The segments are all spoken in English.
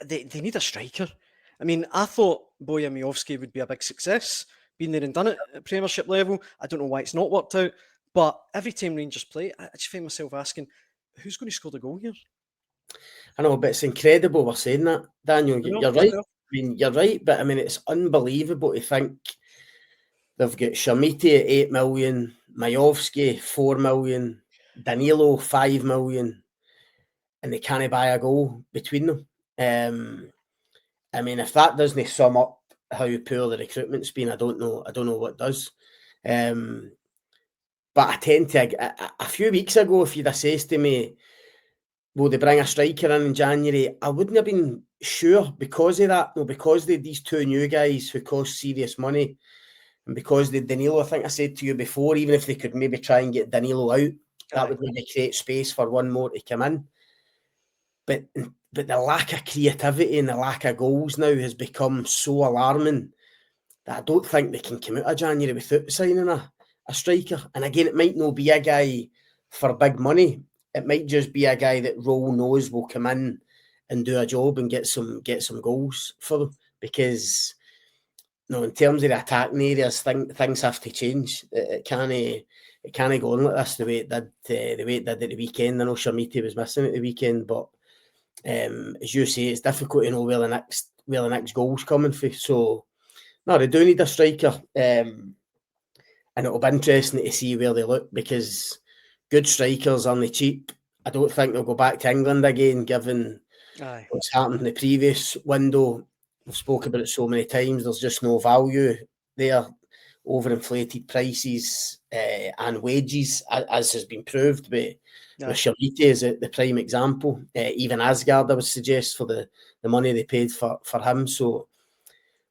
they need a striker. I mean, I thought Bojan Miovski would be a big success, been there and done it at Premiership level. I don't know why it's not worked out, but every time Rangers play, I just find myself asking, who's going to score the goal here? I know, but it's incredible we're saying that, Daniel. You're right. I mean, you're right, but I mean, it's unbelievable to think they've got Shamiti at 8 million, Majovski 4 million, Danilo 5 million, and they can't buy a goal between them. I mean, if that doesn't sum up how poor the recruitment's been, I don't know what does. But I tend to, a few weeks ago, if you'd have said to me, will they bring a striker in January, I wouldn't have been sure because of that. No, because they these two new guys who cost serious money, and because they Danilo, I think I said to you before, even if they could maybe try and get Danilo out, that would maybe create space for one more to come in. But the lack of creativity and the lack of goals now has become so alarming that I don't think they can come out of January without signing a striker. And again, it might not be a guy for big money. It might just be a guy that Rohl knows will come in and do a job and get some goals for them. Because in terms of the attacking areas, things have to change. It can't go on like this the way it did at the weekend. I know Shamiti was missing at the weekend, but as you say, it's difficult to know where the next goal's coming from. So no, they do need a striker, and it'll be interesting to see where they look, because good strikers aren't cheap. I don't think they'll go back to England again, given what's happened in the previous window. We've spoken about it so many times. There's just no value there. Overinflated prices and wages, as has been proved with Shamiti is the prime example. Even Asgard, I would suggest, for the money they paid for him. So,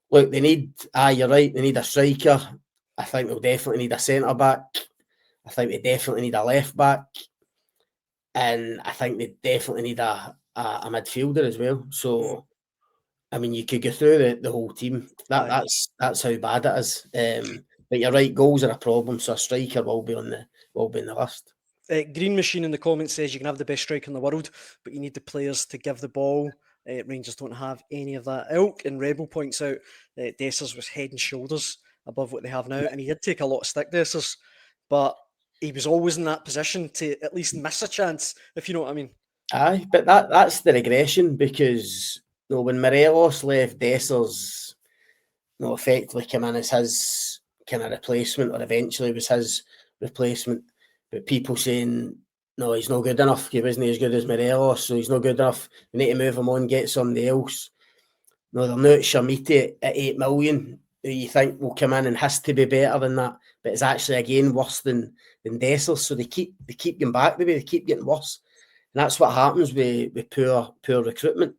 look, they need, you're right, they need a striker. I think they'll definitely need a centre-back. I think they definitely need a left-back. And I think they definitely need a midfielder as well. So, I mean, you could go through the whole team. That's how bad it is. But you're right, goals are a problem, so a striker will be on the list. Green Machine in the comments says you can have the best striker in the world, but you need the players to give the ball. Rangers don't have any of that ilk. And Rebel points out that Dessers was head and shoulders above what they have now, and he did take a lot of stick, Dessers, but he was always in that position to at least miss a chance, if you know what I mean. Aye, but that's the regression, because when Morelos left, Dessers effectively came in as his kind of replacement, or eventually was his replacement. But people saying, no, he's not good enough. He wasn't as good as Morelos, so he's not good enough. We need to move him on, get somebody else. No, they're not Shamiti at 8 million, who you think will come in and has to be better than that, but it's actually, again, worse than Dessers. So they keep going back the way, they keep getting worse. And that's what happens with poor recruitment.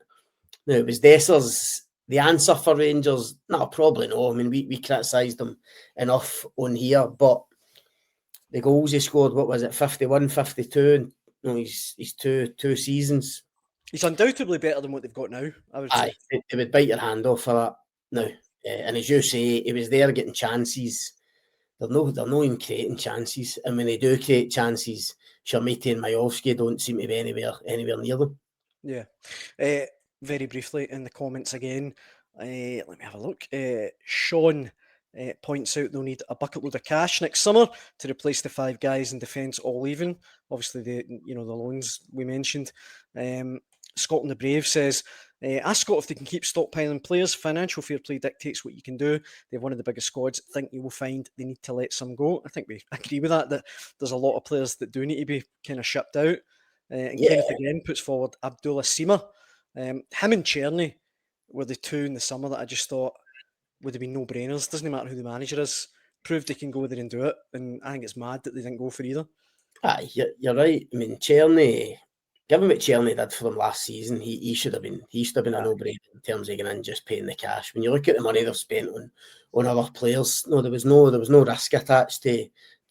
Now, it was Dessers the answer for Rangers? No, probably no. I mean, we criticised them enough on here, but the goals he scored, what was it, 51, 52? He's two seasons. He's undoubtedly better than what they've got now, I would say. It would bite your hand off for that now. And as you say, he was there getting chances. They're not even creating chances. And when they do create chances, Shamiti and Majovski don't seem to be anywhere near them. Yeah. Very briefly in the comments again, let me have a look. Sean points out they'll need a bucket load of cash next summer to replace the 5 guys in defence all leaving. Obviously, the loans we mentioned. Scotland the Brave says, ask Scott if they can keep stockpiling players. Financial fair play dictates what you can do. They have one of the biggest squads. I think you will find they need to let some go. I think we agree with that there's a lot of players that do need to be kind of shipped out. Kenneth again puts forward Abdullah Sima. Him and Cherny were the 2 in the summer that I just thought would have been no-brainers. Doesn't matter who the manager is. Proved they can go there and do it. And I think it's mad that they didn't go for either. You're right. I mean, Cherny, given what Cherny did for them last season, he should have been a no-brainer in terms of getting in, just paying the cash. When you look at the money they've spent on other players, there was no risk attached to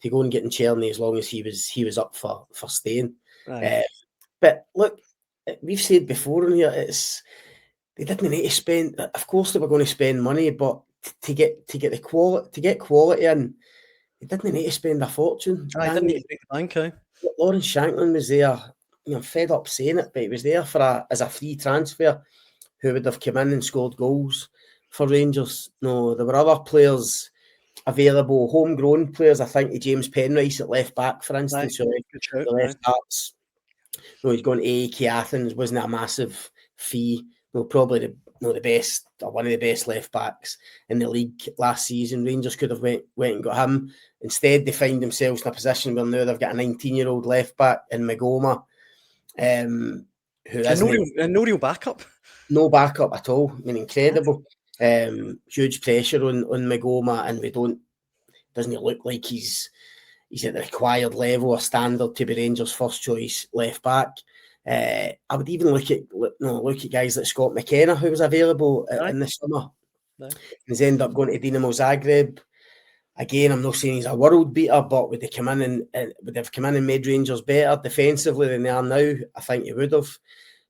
go and getting Cherny as long as he was up for staying. But look, we've said before in here, they didn't need to spend. Of course, they were going to spend money, but to get quality in, they didn't need to spend a fortune. I didn't need to break the bank. Lawrence Shankland was there. I'm fed up saying it, but he was there as a free transfer. who would have come in and scored goals for Rangers. No, there were other players available, homegrown players. I think James Penrice at left back, for instance, who the left backs. No, he's gone to AEK Athens. Wasn't a massive fee. No, probably the best, or one of the best left backs in the league last season. Rangers could have went and got him. Instead, they find themselves in a position where now they've got a 19-year-old left back in Magoma, who no real backup. No backup at all. I mean, incredible. Huge pressure on Magoma, and doesn't look like he's at the required level or standard to be Rangers' first choice left back. I would even look at guys like Scott McKenna, who was available in the summer. He's ended up going to Dinamo Zagreb. Again, I'm not saying he's a world beater, but would they come in and made Rangers better defensively than they are now? I think he would have.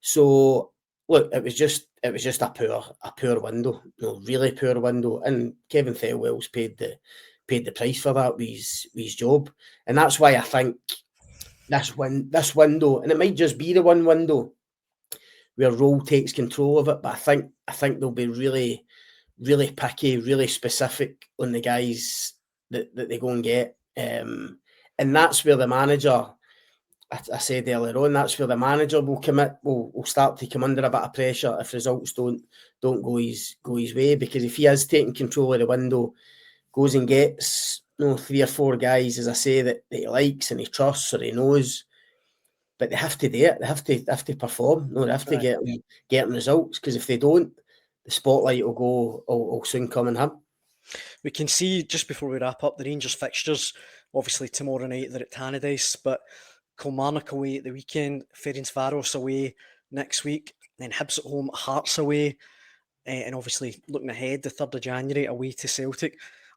So look, it was just a poor window, really poor window, and Kevin Thelwell's paid the price for that with his job, and that's why I think this window, and it might just be the one window where Rohl takes control of it, but I think they'll be really, really picky, really specific on the guys that they go and get, and that's where the manager, I said earlier on, that's where the manager will start to come under a bit of pressure if results don't go his way, because if he is taking control of the window, goes and gets 3 or 4 guys, as I say, that he likes and he trusts or he knows, but they have to do it. They have to perform. They have to get them results, because if they don't, the spotlight will soon come on him. We can see, just before we wrap up, the Rangers fixtures. Obviously tomorrow night they're at Tannadice, but Kilmarnock away at the weekend, Ferencváros away next week, then Hibs at home, Hearts away, and obviously looking ahead, the 3rd of January away to Celtic.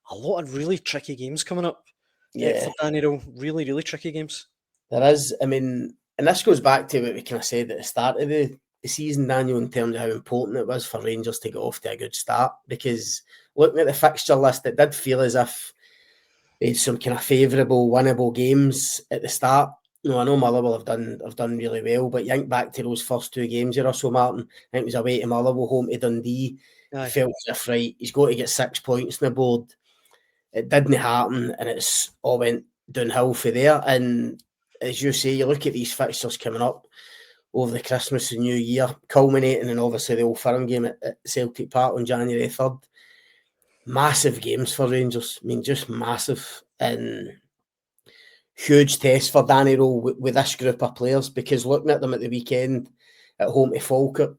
A lot of really tricky games coming up for Danny Rohl. Really, really tricky games. There is. I mean, and this goes back to what we kind of said at the start of the season, Daniel, in terms of how important it was for Rangers to get off to a good start, because looking at the fixture list, it did feel as if they had some kind of favourable, winnable games at the start. I know Motherwell have done really well, but you think back to those first 2 games here, Russell Martin. I think it was away to Motherwell, home to Dundee. He felt as if, right, he's got to get 6 points on the board. It didn't happen, and it's all went downhill for there. And as you say, you look at these fixtures coming up over the Christmas and New Year, culminating in obviously the Old Firm game at Celtic Park on January 3rd. Massive games for Rangers. I mean, just massive. And huge test for Danny Rohl with this group of players, because looking at them at the weekend at home to Falkirk,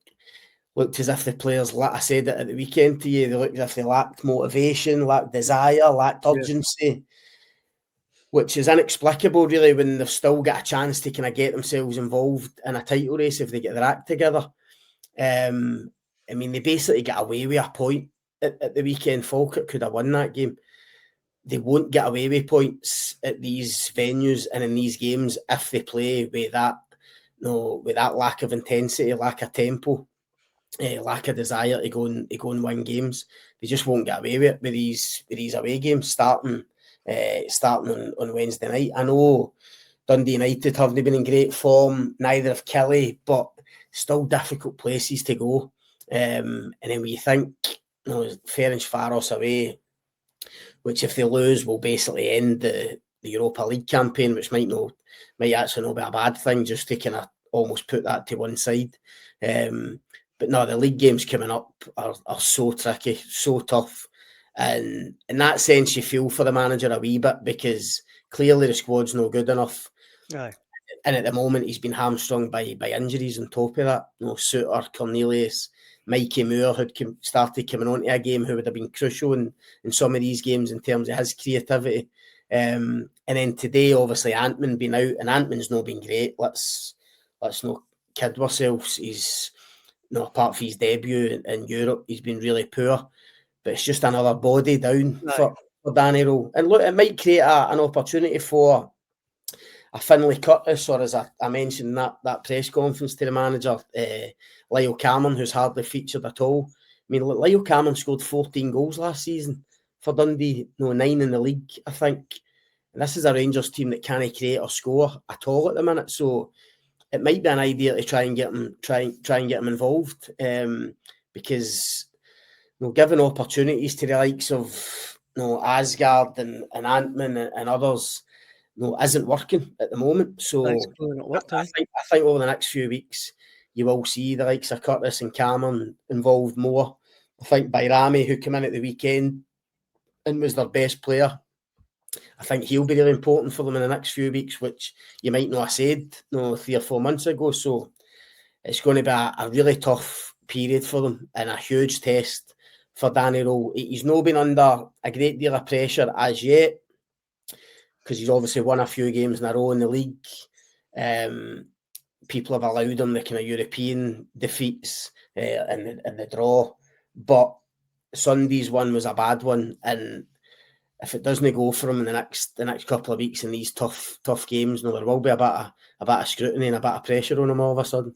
looked as if the players, like I said it at the weekend to you, they looked as if they lacked motivation, lacked desire, lacked urgency, which is inexplicable really when they've still got a chance to kind of get themselves involved in a title race if they get their act together. I mean, they basically got away with a point at the weekend. Falkirk could have won that game. They won't get away with points at these venues and in these games if they play with that, with that lack of intensity, lack of tempo, lack of desire to go and win games. They just won't get away with it with these away games starting on Wednesday night. I know Dundee United haven't been in great form, neither have Kelly, but still difficult places to go. And then when you think, Ferencváros away, which if they lose will basically end the Europa League campaign, which might actually not be a bad thing, just to kind of almost put that to one side. But no, the league games coming up are so tricky, so tough. And in that sense, you feel for the manager a wee bit, because clearly the squad's no good enough. Aye. And at the moment, he's been hamstrung by injuries on top of that. Suter, Cornelius, Mikey Moore had started coming onto a game, who would have been crucial in some of these games in terms of his creativity. And then today, obviously, Antman been out, and Antman's not been great. Let's not kid ourselves. He's, apart from his debut in Europe, he's been really poor. But it's just another body down for Danny Rohl. And look, it might create an opportunity for a Finlay Curtis, or as I mentioned in that press conference to the manager, Lyle Cameron, who's hardly featured at all. I mean, Lyle Cameron scored 14 goals last season for Dundee, 9 in the league, I think. And this is a Rangers team that can't create or score at all at the minute. So it might be an idea to try and get him involved, because giving opportunities to the likes of Asgard and Ant-Man and others isn't working at the moment. So I think over the next few weeks you will see the likes of Curtis and Cameron involved more. I think Bayrami, who came in at the weekend and was their best player, I think he'll be really important for them in the next few weeks, which you might not have said 3 or 4 months ago. So it's going to be a really tough period for them and a huge test for Danny Rohl. He's not been under a great deal of pressure as yet, because he's obviously won a few games in a row in the league. People have allowed him the kind of European defeats and the draw, but Sunday's one was a bad one, and if it doesn't go for him in the next couple of weeks in these tough games, there will be a bit of scrutiny and a bit of pressure on him all of a sudden.